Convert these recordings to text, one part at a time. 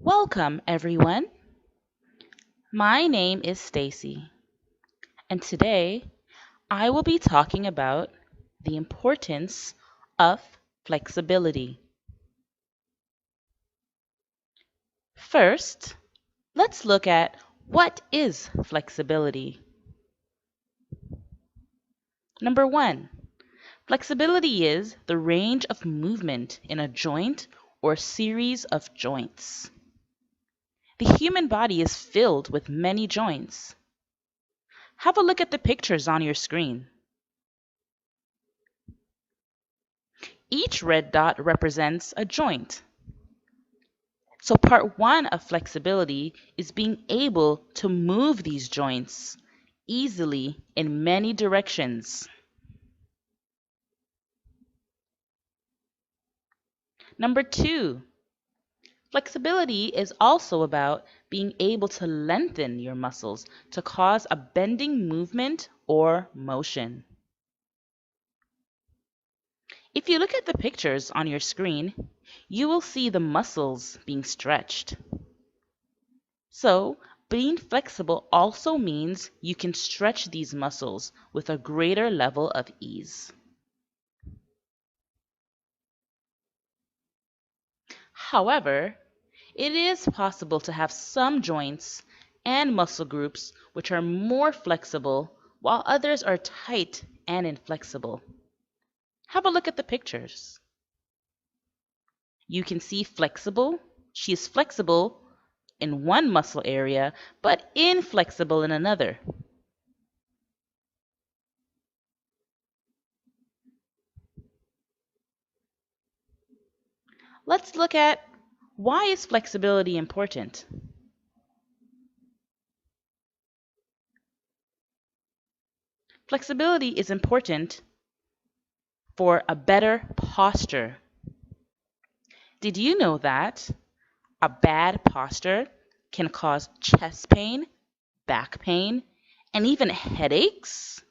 Welcome, everyone. My name is Stacy, and today I will be talking about the importance of flexibility. First, let's look at what is flexibility. Number one, flexibility is the range of movement in a joint or series of joints. The human body is filled with many joints. Have a look at the pictures on your screen. Each red dot represents a joint. So part one of flexibility is being able to move these joints easily in many directions. Number two, flexibility is also about being able to lengthen your muscles to cause a bending movement or motion. If you look at the pictures on your screen, you will see the muscles being stretched. So, being flexible also means you can stretch these muscles with a greater level of ease. However, it is possible to have some joints and muscle groups which are more flexible while others are tight and inflexible. Have a look at the pictures. You can see flexible. She is flexible in one muscle area, but inflexible in another. Let's look at why is flexibility important? Flexibility is important for a better posture. Did you know that a bad posture can cause chest pain, back pain, and even headaches?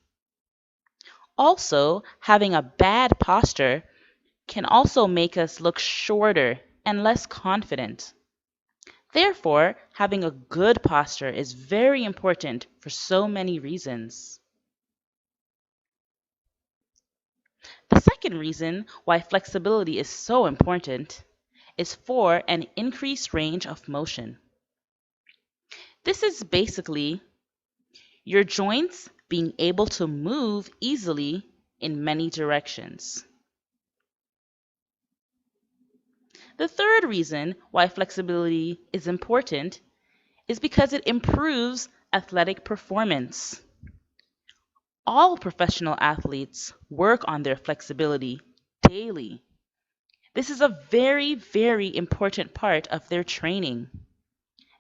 Also, having a bad posture can also make us look shorter and less confident. Therefore, having a good posture is very important for so many reasons. The second reason why flexibility is so important is for an increased range of motion. This is basically your joints being able to move easily in many directions. The third reason why flexibility is important is because it improves athletic performance. All professional athletes work on their flexibility daily. This is a very, very important part of their training.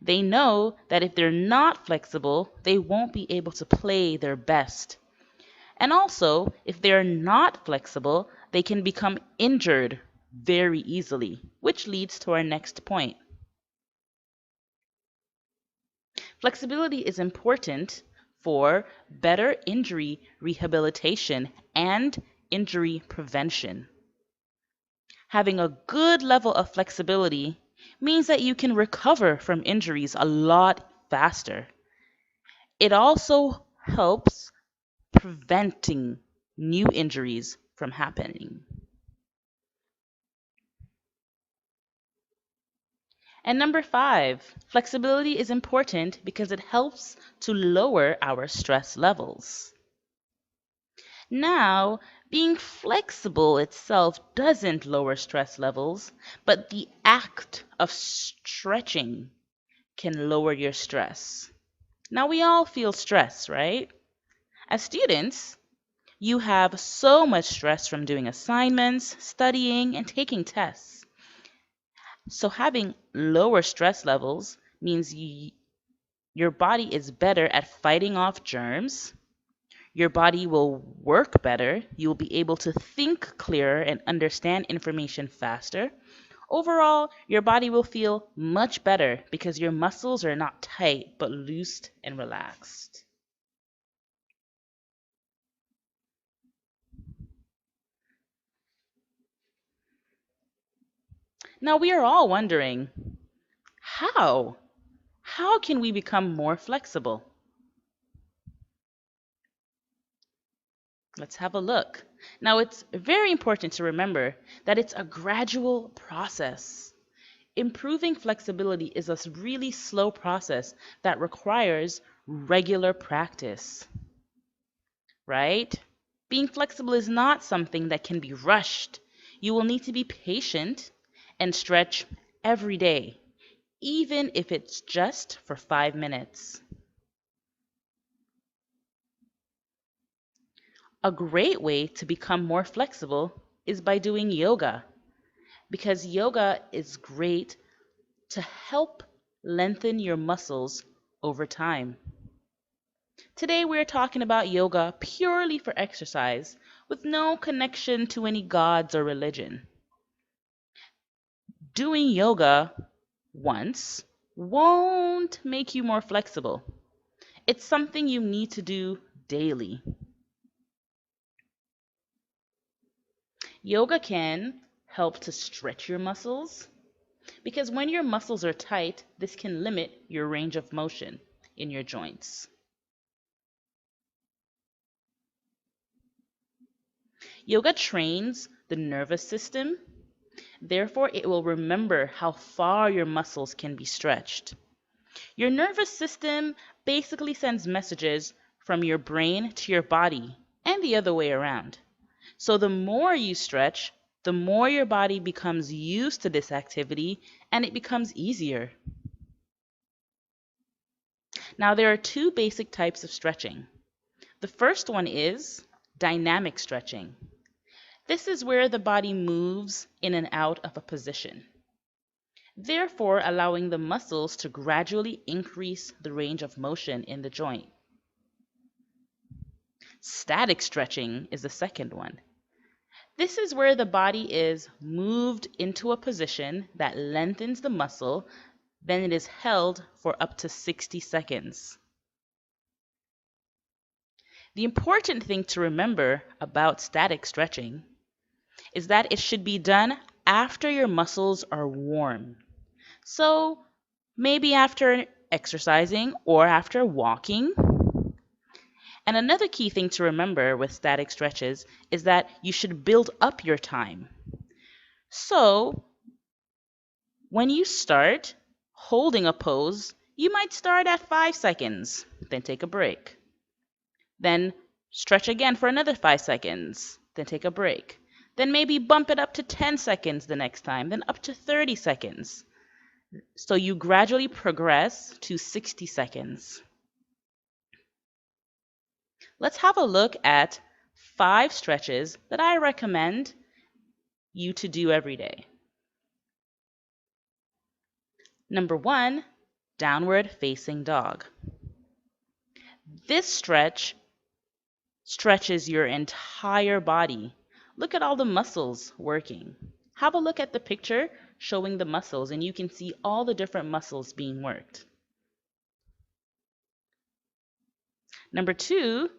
They know that if they're not flexible, they won't be able to play their best. And also, if they're not flexible, they can become injured very easily, which leads to our next point. Flexibility is important for better injury rehabilitation and injury prevention. Having a good level of flexibility means that you can recover from injuries a lot faster. It also helps preventing new injuries from happening. And number five, flexibility is important because it helps to lower our stress levels. Now, being flexible itself doesn't lower stress levels, but the act of stretching can lower your stress. Now, we all feel stress, right? As students, you have so much stress from doing assignments, studying, and taking tests. So having lower stress levels means your body is better at fighting off germs. Your body will work better. You'll be able to think clearer and understand information faster. Overall, your body will feel much better because your muscles are not tight but loose and relaxed. Now, we are all wondering, how? How can we become more flexible? Let's have a look. Now, it's very important to remember that it's a gradual process. Improving flexibility is a really slow process that requires regular practice, right? Being flexible is not something that can be rushed. You will need to be patient and stretch every day, even if it's just for 5 minutes. A great way to become more flexible is by doing yoga, because yoga is great to help lengthen your muscles over time. Today we're talking about yoga purely for exercise, with no connection to any gods or religion. Doing yoga once won't make you more flexible. It's something you need to do daily. Yoga can help to stretch your muscles, because when your muscles are tight, this can limit your range of motion in your joints. Yoga trains the nervous system, therefore it will remember how far your muscles can be stretched. Your nervous system basically sends messages from your brain to your body and the other way around. So the more you stretch, the more your body becomes used to this activity and it becomes easier. Now, there are two basic types of stretching. The first one is dynamic stretching. This is where the body moves in and out of a position, therefore allowing the muscles to gradually increase the range of motion in the joint. Static stretching is the second one. This is where the body is moved into a position that lengthens the muscle, then it is held for up to 60 seconds. The important thing to remember about static stretching is that it should be done after your muscles are warm. So maybe after exercising or after walking. And another key thing to remember with static stretches is that you should build up your time. So when you start holding a pose, you might start at 5 seconds, then take a break. Then stretch again for another 5 seconds, then take a break. Then maybe bump it up to 10 seconds the next time, then up to 30 seconds. So you gradually progress to 60 seconds. Let's have a look at 5 stretches that I recommend you to do every day. Number 1, downward facing dog. This stretch stretches your entire body. Look at all the muscles working. Have a look at the picture showing the muscles, and you can see all the different muscles being worked. Number 2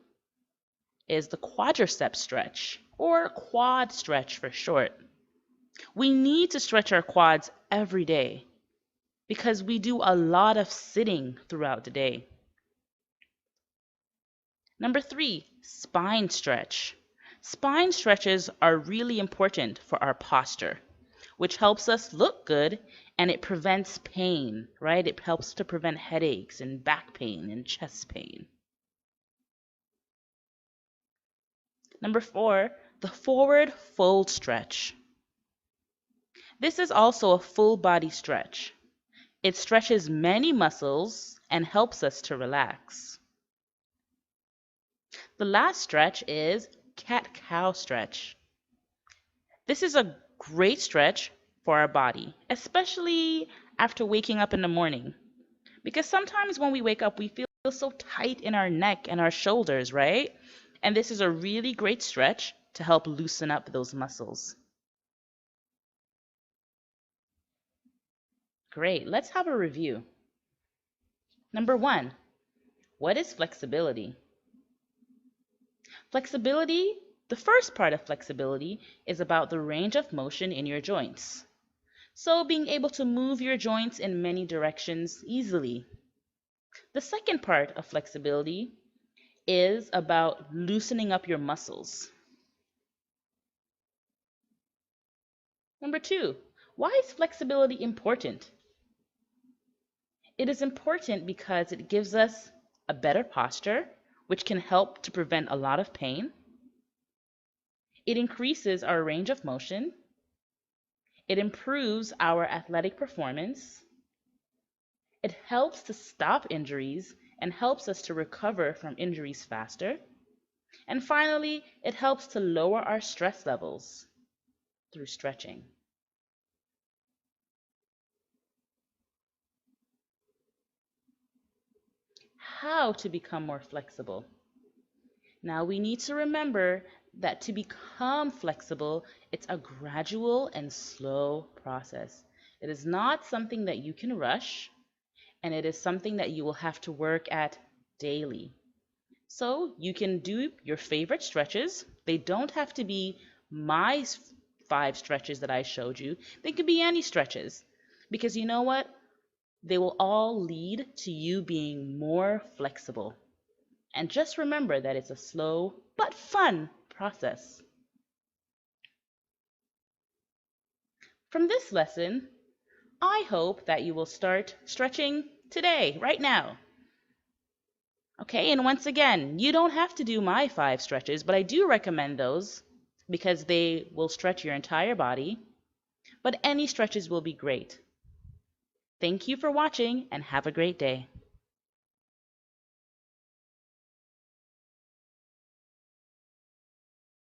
is the quadricep stretch, or quad stretch for short. We need to stretch our quads every day because we do a lot of sitting throughout the day. Number 3, spine stretch. Spine stretches are really important for our posture, which helps us look good, and it prevents pain, right? It helps to prevent headaches and back pain and chest pain. Number 4, the forward fold stretch. This is also a full body stretch. It stretches many muscles and helps us to relax. The last stretch is cat-cow stretch. This is a great stretch for our body, especially after waking up in the morning. Because sometimes when we wake up, we feel so tight in our neck and our shoulders, right? And this is a really great stretch to help loosen up those muscles. Great, let's have a review. Number 1, what is flexibility? The first part of flexibility is about the range of motion in your joints. So being able to move your joints in many directions easily. The second part of flexibility is about loosening up your muscles. Number 2, why is flexibility important? It is important because it gives us a better posture, which can help to prevent a lot of pain. It increases our range of motion. It improves our athletic performance. It helps to stop injuries and helps us to recover from injuries faster. And finally, it helps to lower our stress levels through stretching. How to become more flexible? Now we need to remember that to become flexible, it's a gradual and slow process. It is not something that you can rush, and it is something that you will have to work at daily. So you can do your favorite stretches. They don't have to be my 5 stretches that I showed you. They could be any stretches, because you know what? They will all lead to you being more flexible. And just remember that it's a slow but fun process. From this lesson, I hope that you will start stretching today, right now. Okay, and once again, you don't have to do my 5 stretches, but I do recommend those because they will stretch your entire body. But any stretches will be great. Thank you for watching and have a great day.